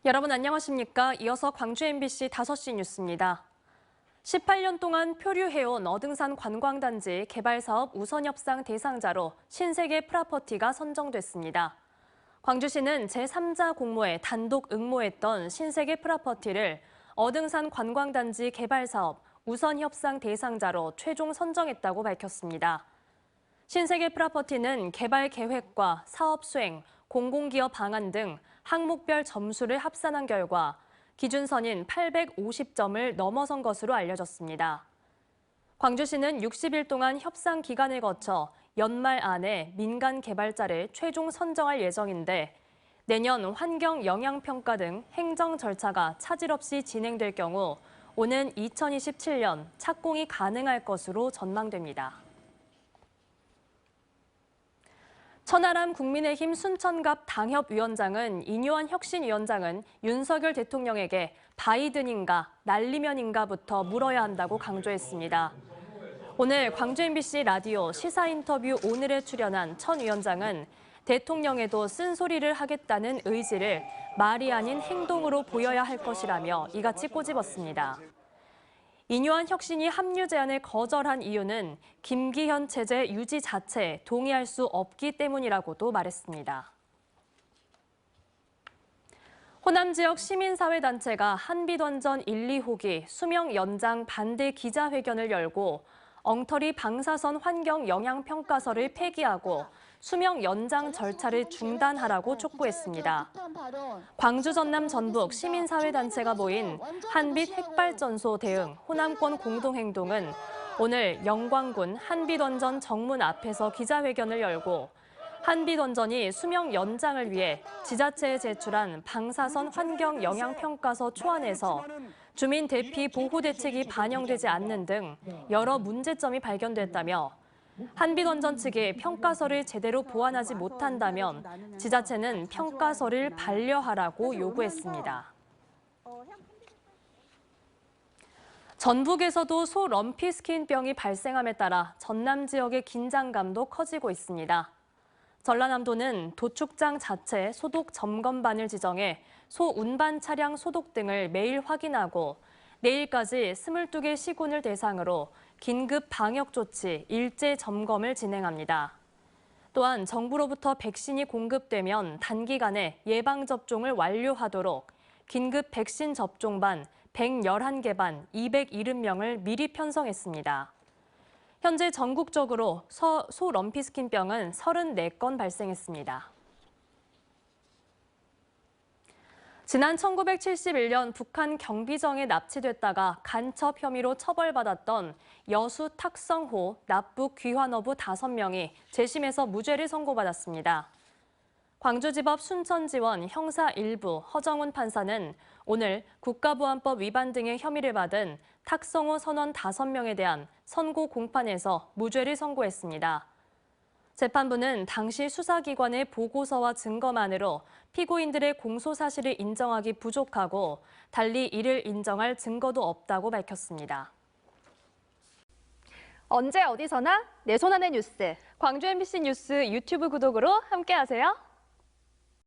여러분 안녕하십니까? 이어서 광주 MBC 5시 뉴스입니다. 18년 동안 표류해온 어등산 관광단지 개발사업 우선협상 대상자로 신세계 프라퍼티가 선정됐습니다. 광주시는 제3자 공모에 단독 응모했던 신세계 프라퍼티를 어등산 관광단지 개발사업 우선협상 대상자로 최종 선정했다고 밝혔습니다. 신세계 프라퍼티는 개발 계획과 사업 수행, 공공기업 방안 등 항목별 점수를 합산한 결과 기준선인 850점을 넘어선 것으로 알려졌습니다. 광주시는 60일 동안 협상 기간을 거쳐 연말 안에 민간 개발자를 최종 선정할 예정인데 내년 환경 영향평가 등 행정 절차가 차질 없이 진행될 경우 오는 2027년 착공이 가능할 것으로 전망됩니다. 천하람 국민의힘 순천갑 당협위원장은 이뇨한 혁신위원장은 윤석열 대통령에게 바이든인가 날리면인가부터 물어야 한다고 강조했습니다. 오늘 광주 MBC 라디오 시사인터뷰 오늘에 출연한 천 위원장은 대통령에도 쓴소리를 하겠다는 의지를 말이 아닌 행동으로 보여야 할 것이라며 이같이 꼬집었습니다. 이뇨한 혁신이 합류 제안을 거절한 이유는 김기현 체제 유지 자체에 동의할 수 없기 때문이라고도 말했습니다. 호남 지역 시민사회단체가 한빛원전 1, 2호기 수명 연장 반대 기자회견을 열고 엉터리 방사선 환경 영향평가서를 폐기하고 수명 연장 절차를 중단하라고 촉구했습니다. 광주 전남 전북 시민사회단체가 모인 한빛 핵발전소 대응 호남권 공동행동은 오늘 영광군 한빛원전 정문 앞에서 기자회견을 열고 한빛원전이 수명 연장을 위해 지자체에 제출한 방사선 환경 영향평가서 초안에서 주민 대피 보호 대책이 반영되지 않는 등 여러 문제점이 발견됐다며 한빛원전 측이 평가서를 제대로 보완하지 못한다면 지자체는 평가서를 반려하라고 요구했습니다. 전북에서도 소 럼피스킨병이 발생함에 따라 전남 지역의 긴장감도 커지고 있습니다. 전라남도는 도축장 자체 소독 점검반을 지정해 소 운반 차량 소독 등을 매일 확인하고 내일까지 22개 시군을 대상으로 긴급 방역 조치 일제 점검을 진행합니다. 또한 정부로부터 백신이 공급되면 단기간에 예방접종을 완료하도록 긴급 백신 접종반 111개 반 270명을 미리 편성했습니다. 현재 전국적으로 소 럼피스킨병은 34건 발생했습니다. 지난 1971년 북한 경비정에 납치됐다가 간첩 혐의로 처벌받았던 여수 탁성호 납북 귀환어부 5명이 재심에서 무죄를 선고받았습니다. 광주지법 순천지원 형사 1부 허정훈 판사는 오늘 국가보안법 위반 등의 혐의를 받은 탁성호 선원 5명에 대한 선고 공판에서 무죄를 선고했습니다. 재판부는 당시 수사기관의 보고서와 증거만으로 피고인들의 공소 사실을 인정하기 부족하고 달리 이를 인정할 증거도 없다고 밝혔습니다. 언제 어디서나 내 손 안의 뉴스. 광주 MBC 뉴스 유튜브 구독으로 함께하세요.